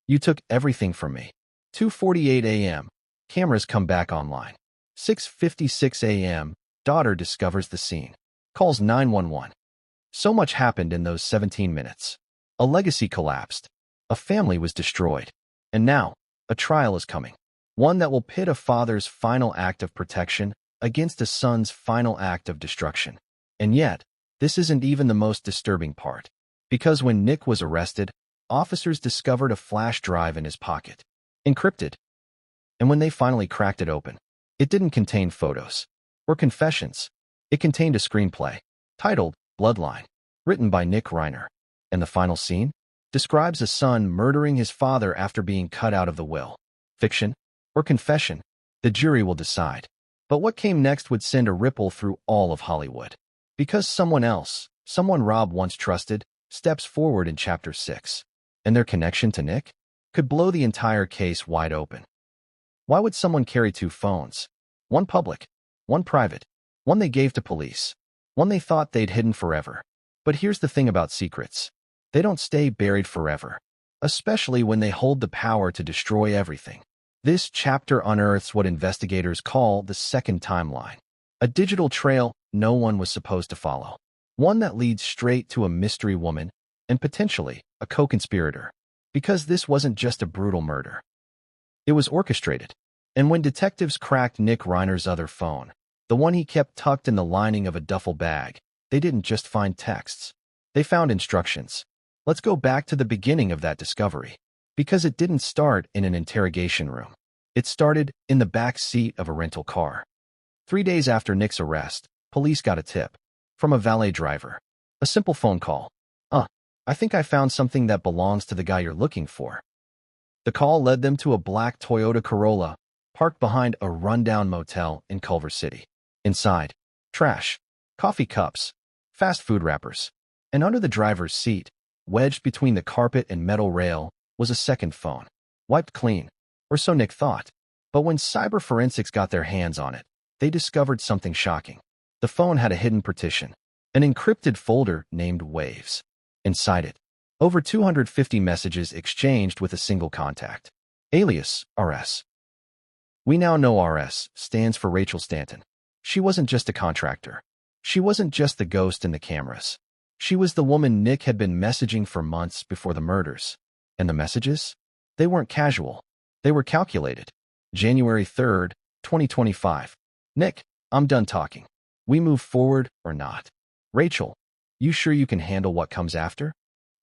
"You took everything from me." 2:48 a.m. Cameras come back online. 6:56 a.m. Daughter discovers the scene. Calls 911. So much happened in those 17 minutes. A legacy collapsed. A family was destroyed. And now, a trial is coming. One that will pit a father's final act of protection against a son's final act of destruction. And yet, this isn't even the most disturbing part. Because when Nick was arrested, officers discovered a flash drive in his pocket. Encrypted. And when they finally cracked it open, it didn't contain photos or confessions. It contained a screenplay titled Bloodline, written by Nick Reiner. And the final scene describes a son murdering his father after being cut out of the will. Fiction or confession? The jury will decide. But what came next would send a ripple through all of Hollywood. Because someone else, someone Rob once trusted, steps forward in Chapter 6. And their connection to Nick could blow the entire case wide open. Why would someone carry 2 phones? One public, one private, one they gave to police, one they thought they'd hidden forever. But here's the thing about secrets. They don't stay buried forever, especially when they hold the power to destroy everything. This chapter unearths what investigators call the second timeline. A digital trail no one was supposed to follow. One that leads straight to a mystery woman and potentially a co-conspirator. Because this wasn't just a brutal murder. It was orchestrated. And when detectives cracked Nick Reiner's other phone, the one he kept tucked in the lining of a duffel bag, they didn't just find texts. They found instructions. Let's go back to the beginning of that discovery. Because it didn't start in an interrogation room. It started in the back seat of a rental car. 3 days after Nick's arrest, police got a tip from a valet driver. A simple phone call. I think I found something that belongs to the guy you're looking for. The call led them to a black Toyota Corolla, parked behind a rundown motel in Culver City. Inside, trash, coffee cups, fast food wrappers, and under the driver's seat, wedged between the carpet and metal rail, was a second phone. Wiped clean, or so Nick thought. But when cyber forensics got their hands on it, they discovered something shocking. The phone had a hidden partition, an encrypted folder named Waves. Inside it, over 250 messages exchanged with a single contact. Alias, RS. We now know RS stands for Rachel Stanton. She wasn't just a contractor. She wasn't just the ghost in the cameras. She was the woman Nick had been messaging for months before the murders. And the messages? They weren't casual. They were calculated. January 3rd, 2025. Nick, I'm done talking. We move forward or not? Rachel, you sure you can handle what comes after?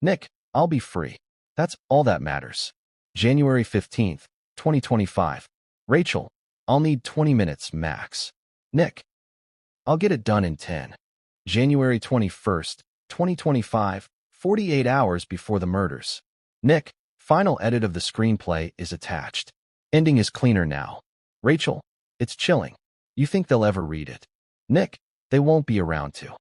Nick, I'll be free. That's all that matters. January 15th, 2025. Rachel, I'll need 20 minutes max. Nick, I'll get it done in 10. January 21st, 2025, 48 hours before the murders. Nick, final edit of the screenplay is attached. Ending is cleaner now. Rachel, it's chilling. You think they'll ever read it? Nick, they won't be around to.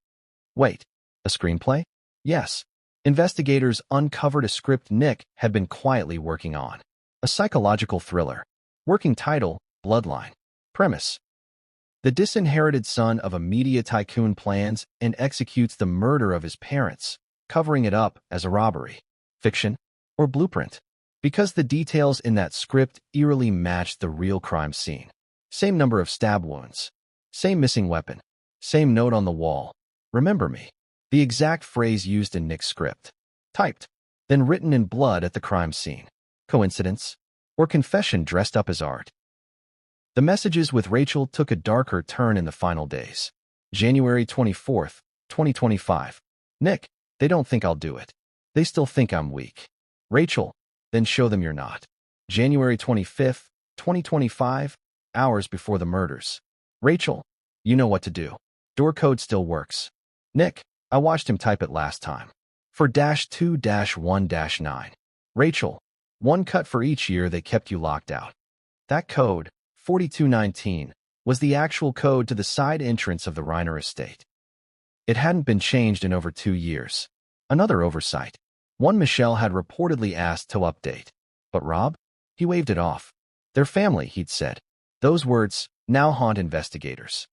Wait, a screenplay? Yes. Investigators uncovered a script Nick had been quietly working on. A psychological thriller. Working title, Bloodline. Premise. The disinherited son of a media tycoon plans and executes the murder of his parents, covering it up as a robbery. Fiction or blueprint? Because the details in that script eerily matched the real crime scene. Same number of stab wounds. Same missing weapon. Same note on the wall. Remember me. The exact phrase used in Nick's script. Typed, then written in blood at the crime scene. Coincidence? Or confession dressed up as art? The messages with Rachel took a darker turn in the final days. January 24th, 2025. Nick, they don't think I'll do it. They still think I'm weak. Rachel, then show them you're not. January 25th, 2025, hours before the murders. Rachel, you know what to do. Door code still works. Nick, I watched him type it last time. For -2-1-9. Rachel, one cut for each year they kept you locked out. That code, 4219, was the actual code to the side entrance of the Reiner estate. It hadn't been changed in over 2 years. Another oversight. One Michelle had reportedly asked to update. But Rob? He waved it off. Their family, he'd said. Those words now haunt investigators.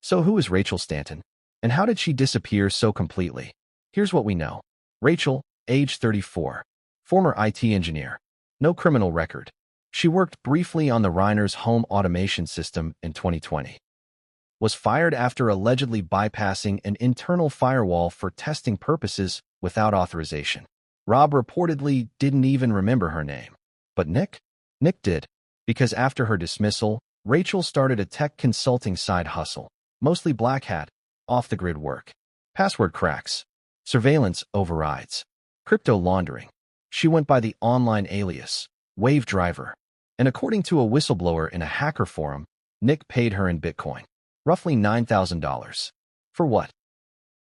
So who is Rachel Stanton? And how did she disappear so completely? Here's what we know. Rachel, age 34. Former IT engineer. No criminal record. She worked briefly on the Reiner's home automation system in 2020. Was fired after allegedly bypassing an internal firewall for testing purposes without authorization. Rob reportedly didn't even remember her name. But Nick? Nick did. Because after her dismissal, Rachel started a tech consulting side hustle. Mostly black hat, off-the-grid work. Password cracks. Surveillance overrides. Crypto laundering. She went by the online alias, Wave Driver. And according to a whistleblower in a hacker forum, Nick paid her in Bitcoin. Roughly $9,000. For what?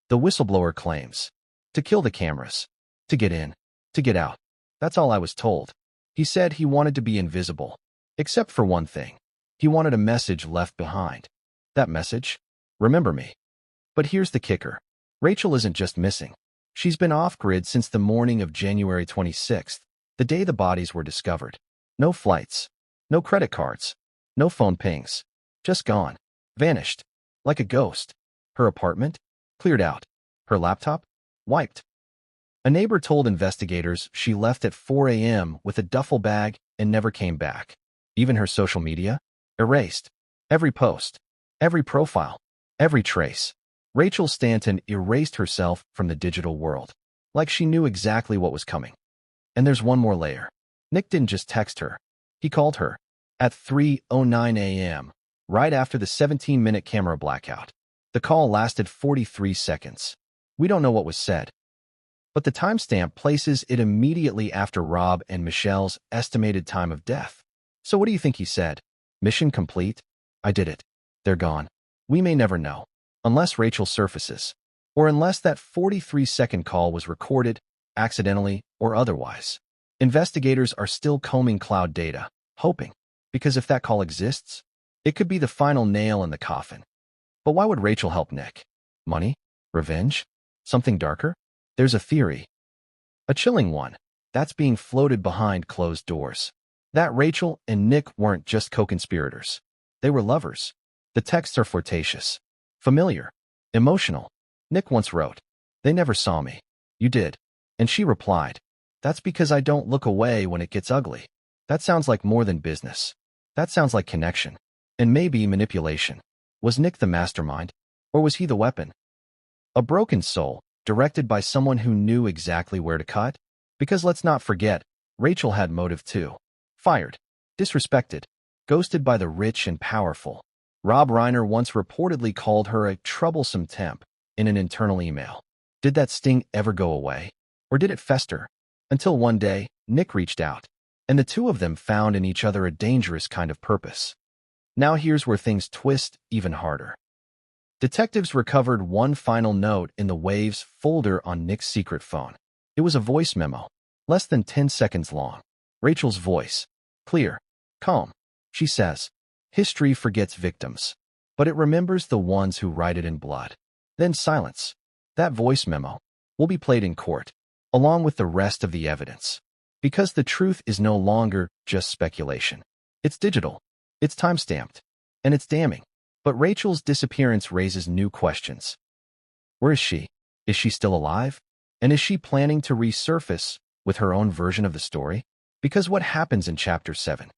The whistleblower claims. To kill the cameras. To get in. To get out. That's all I was told. He said he wanted to be invisible. Except for one thing. He wanted a message left behind. That message? Remember me. But here's the kicker. Rachel isn't just missing. She's been off-grid since the morning of January 26th, the day the bodies were discovered. No flights. No credit cards. No phone pings. Just gone. Vanished. Like a ghost. Her apartment? Cleared out. Her laptop? Wiped. A neighbor told investigators she left at 4 a.m. with a duffel bag and never came back. Even her social media? Erased. Every post. Every profile. Every trace. Rachel Stanton erased herself from the digital world. Like she knew exactly what was coming. And there's one more layer. Nick didn't just text her. He called her. At 3:09 a.m. Right after the 17-minute camera blackout. The call lasted 43 seconds. We don't know what was said. But the timestamp places it immediately after Rob and Michelle's estimated time of death. So what do you think he said? Mission complete? I did it. They're gone. We may never know. Unless Rachel surfaces. Or unless that 43-second call was recorded accidentally or otherwise. Investigators are still combing cloud data, hoping, because if that call exists, it could be the final nail in the coffin. But why would Rachel help Nick? Money? Revenge? Something darker? There's a theory. A chilling one. That's being floated behind closed doors. That Rachel and Nick weren't just co-conspirators. They were lovers. The texts are flirtatious, familiar, emotional. Nick once wrote, "They never saw me. You did." And she replied, "That's because I don't look away when it gets ugly." That sounds like more than business. That sounds like connection. And maybe manipulation. Was Nick the mastermind? Or was he the weapon? A broken soul, directed by someone who knew exactly where to cut? Because let's not forget, Rachel had motive too. Fired, disrespected, ghosted by the rich and powerful. Rob Reiner once reportedly called her a troublesome temp in an internal email. Did that sting ever go away? Or did it fester? Until one day, Nick reached out, and the two of them found in each other a dangerous kind of purpose. Now here's where things twist even harder. Detectives recovered one final note in the Waves folder on Nick's secret phone. It was a voice memo, less than 10 seconds long. Rachel's voice. Clear. Calm. She says, "History forgets victims, but it remembers the ones who write it in blood." Then silence. That voice memo will be played in court, along with the rest of the evidence. Because the truth is no longer just speculation. It's digital. It's time-stamped. And it's damning. But Rachel's disappearance raises new questions. Where is she? Is she still alive? And is she planning to resurface with her own version of the story? Because what happens in Chapter 7?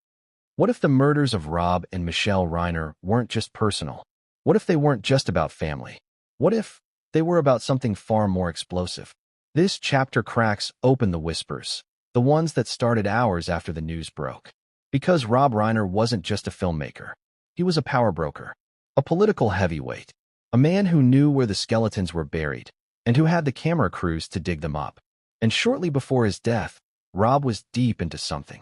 What if the murders of Rob and Michelle Reiner weren't just personal? What if they weren't just about family? What if they were about something far more explosive? This chapter cracks open the whispers, the ones that started hours after the news broke. Because Rob Reiner wasn't just a filmmaker. He was a power broker. A political heavyweight, a man who knew where the skeletons were buried, and who had the camera crews to dig them up. And shortly before his death, Rob was deep into something.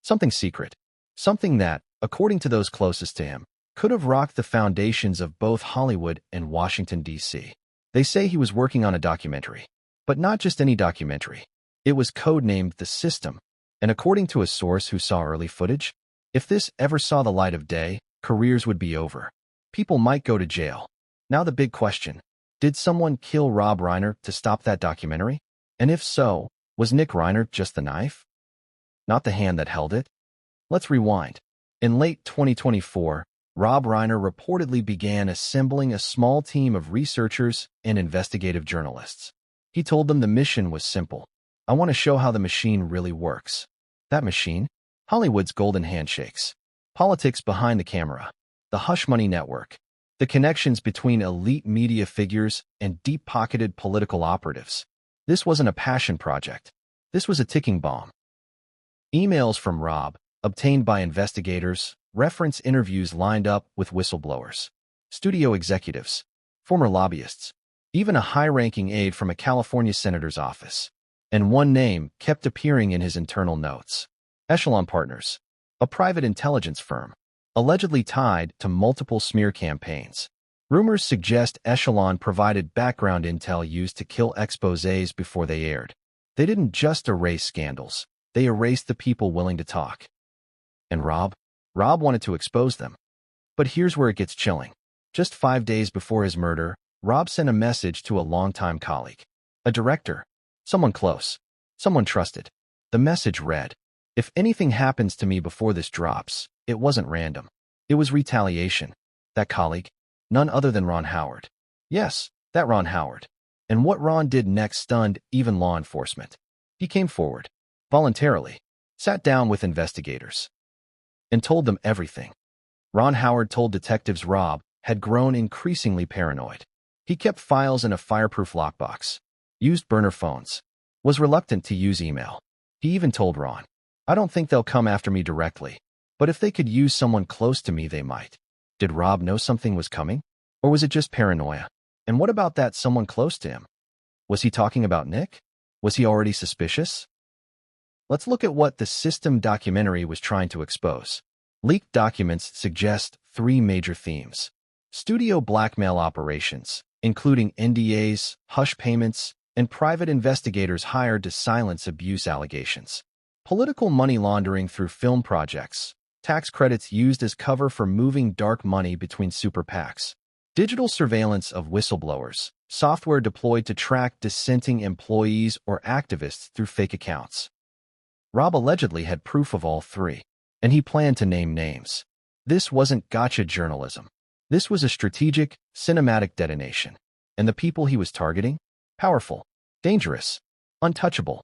Something secret. Something that, according to those closest to him, could have rocked the foundations of both Hollywood and Washington, D.C. They say he was working on a documentary. But not just any documentary. It was codenamed The System. And according to a source who saw early footage, if this ever saw the light of day, careers would be over. People might go to jail. Now the big question, did someone kill Rob Reiner to stop that documentary? And if so, was Nick Reiner just the knife? Not the hand that held it? Let's rewind. In late 2024, Rob Reiner reportedly began assembling a small team of researchers and investigative journalists. He told them the mission was simple. "I want to show how the machine really works." That machine? Hollywood's golden handshakes. Politics behind the camera. The hush money network, the connections between elite media figures and deep-pocketed political operatives. This wasn't a passion project. This was a ticking bomb. Emails from Rob, obtained by investigators, reference interviews lined up with whistleblowers, studio executives, former lobbyists, even a high-ranking aide from a California senator's office. And one name kept appearing in his internal notes. Echelon Partners, a private intelligence firm, allegedly tied to multiple smear campaigns. Rumors suggest Echelon provided background intel used to kill exposés before they aired. They didn't just erase scandals. They erased the people willing to talk. And Rob wanted to expose them. But here's where it gets chilling. Just 5 days before his murder, Rob sent a message to a longtime colleague, a director, someone close, someone trusted. The message read, "If anything happens to me before this drops, it wasn't random. It was retaliation." That colleague, none other than Ron Howard. Yes, that Ron Howard. And what Ron did next stunned even law enforcement. He came forward, voluntarily, sat down with investigators, and told them everything. Ron Howard told detectives Rob had grown increasingly paranoid. He kept files in a fireproof lockbox, used burner phones, was reluctant to use email. He even told Ron, "I don't think they'll come after me directly, but if they could use someone close to me, they might." Did Rob know something was coming? Or was it just paranoia? And what about that someone close to him? Was he talking about Nick? Was he already suspicious? Let's look at what the System documentary was trying to expose. Leaked documents suggest 3 major themes. Studio blackmail operations, including NDAs, hush payments, and private investigators hired to silence abuse allegations. Political money laundering through film projects, tax credits used as cover for moving dark money between super PACs, digital surveillance of whistleblowers, software deployed to track dissenting employees or activists through fake accounts. Rob allegedly had proof of all three, and he planned to name names. This wasn't gotcha journalism. This was a strategic, cinematic detonation. And the people he was targeting? Powerful, dangerous, untouchable.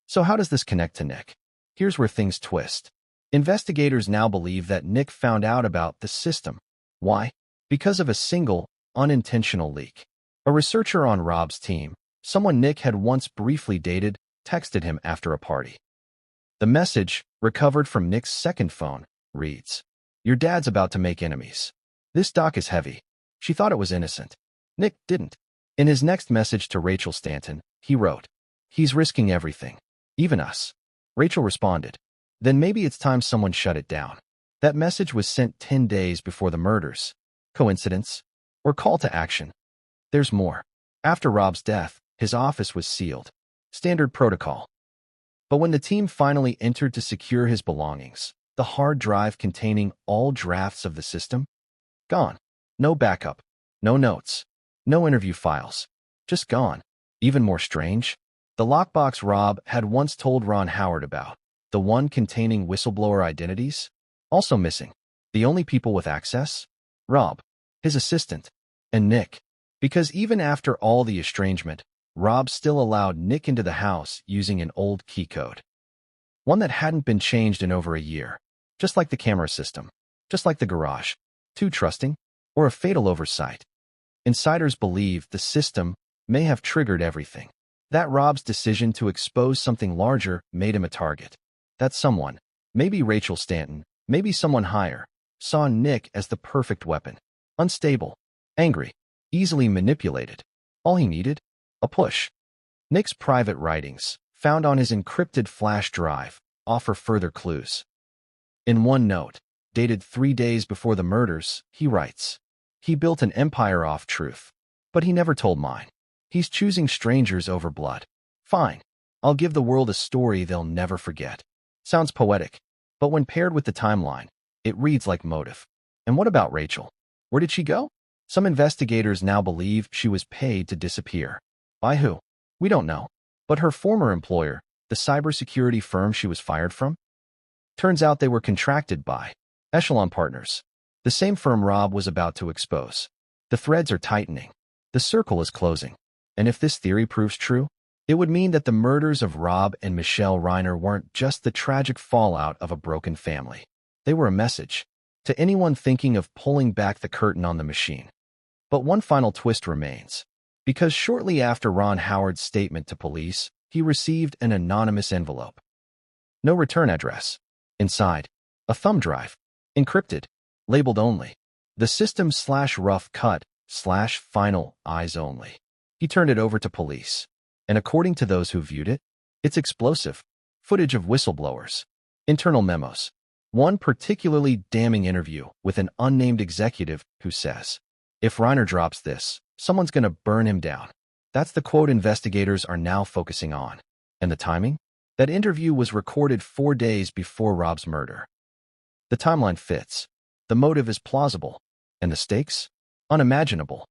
So how does this connect to Nick? Here's where things twist. Investigators now believe that Nick found out about the system. Why? Because of a single, unintentional leak. A researcher on Rob's team, someone Nick had once briefly dated, texted him after a party. The message, recovered from Nick's second phone, reads, "Your dad's about to make enemies. This doc is heavy." She thought it was innocent. Nick didn't. In his next message to Rachel Stanton, he wrote, "He's risking everything. Even us." Rachel responded, "Then maybe it's time someone shut it down." That message was sent 10 days before the murders. Coincidence? Or call to action? There's more. After Rob's death, his office was sealed. Standard protocol. But when the team finally entered to secure his belongings, the hard drive containing all drafts of the system? Gone. No backup. No notes. No interview files. Just gone. Even more strange, the lockbox Rob had once told Ron Howard about, the one containing whistleblower identities, also missing. The only people with access? Rob, his assistant, and Nick. Because even after all the estrangement, Rob still allowed Nick into the house using an old key code. One that hadn't been changed in over a year. Just like the camera system. Just like the garage. Too trusting? Or a fatal oversight? Insiders believe the system may have triggered everything. That Rob's decision to expose something larger made him a target. That someone, maybe Rachel Stanton, maybe someone higher, saw Nick as the perfect weapon. Unstable, angry, easily manipulated. All he needed? A push. Nick's private writings, found on his encrypted flash drive, offer further clues. In one note, dated 3 days before the murders, he writes, "He built an empire off truth, but he never told mine. He's choosing strangers over blood. Fine, I'll give the world a story they'll never forget." Sounds poetic, but when paired with the timeline, it reads like motive. And what about Rachel? Where did she go? Some investigators now believe she was paid to disappear. By who? We don't know. But her former employer, the cybersecurity firm she was fired from? Turns out they were contracted by Echelon Partners, the same firm Rob was about to expose. The threads are tightening. The circle is closing. And if this theory proves true, it would mean that the murders of Rob and Michelle Reiner weren't just the tragic fallout of a broken family. They were a message to anyone thinking of pulling back the curtain on the machine. But one final twist remains. Because shortly after Ron Howard's statement to police, he received an anonymous envelope. No return address. Inside, a thumb drive, encrypted, labeled only. The system/rough cut/final eyes only. He turned it over to police. And according to those who viewed it, it's explosive. Footage of whistleblowers. Internal memos. One particularly damning interview with an unnamed executive who says, "If Reiner drops this, someone's gonna burn him down." That's the quote investigators are now focusing on. And the timing? That interview was recorded 4 days before Rob's murder. The timeline fits. The motive is plausible. And the stakes? Unimaginable.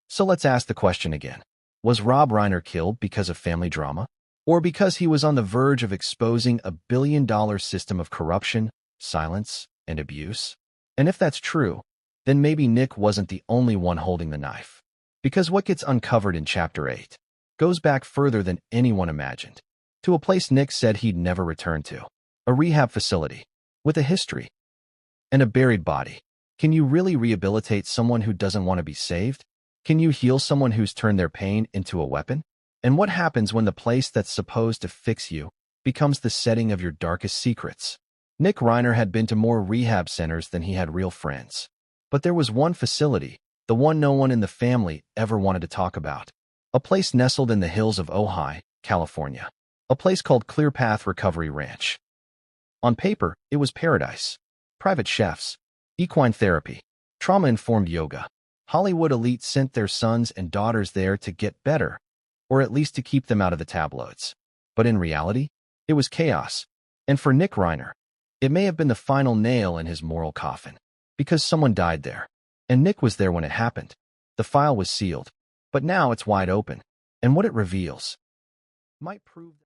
So let's ask the question again. Was Rob Reiner killed because of family drama? Or because he was on the verge of exposing a billion-dollar system of corruption, silence, and abuse? And if that's true, then maybe Nick wasn't the only one holding the knife. Because what gets uncovered in Chapter 8 goes back further than anyone imagined. To a place Nick said he'd never return to. A rehab facility. With a history. And a buried body. Can you really rehabilitate someone who doesn't want to be saved? Can you heal someone who's turned their pain into a weapon? And what happens when the place that's supposed to fix you becomes the setting of your darkest secrets? Nick Reiner had been to more rehab centers than he had real friends. But there was one facility, the one no one in the family ever wanted to talk about. A place nestled in the hills of Ojai, California. A place called Clear Path Recovery Ranch. On paper, it was paradise. Private chefs, equine therapy, trauma-informed yoga. Hollywood elites sent their sons and daughters there to get better. or at least to keep them out of the tabloids. But in reality, it was chaos. And for Nick Reiner, it may have been the final nail in his moral coffin, because someone died there. And Nick was there when it happened. The file was sealed, but now it's wide open, and what it reveals might prove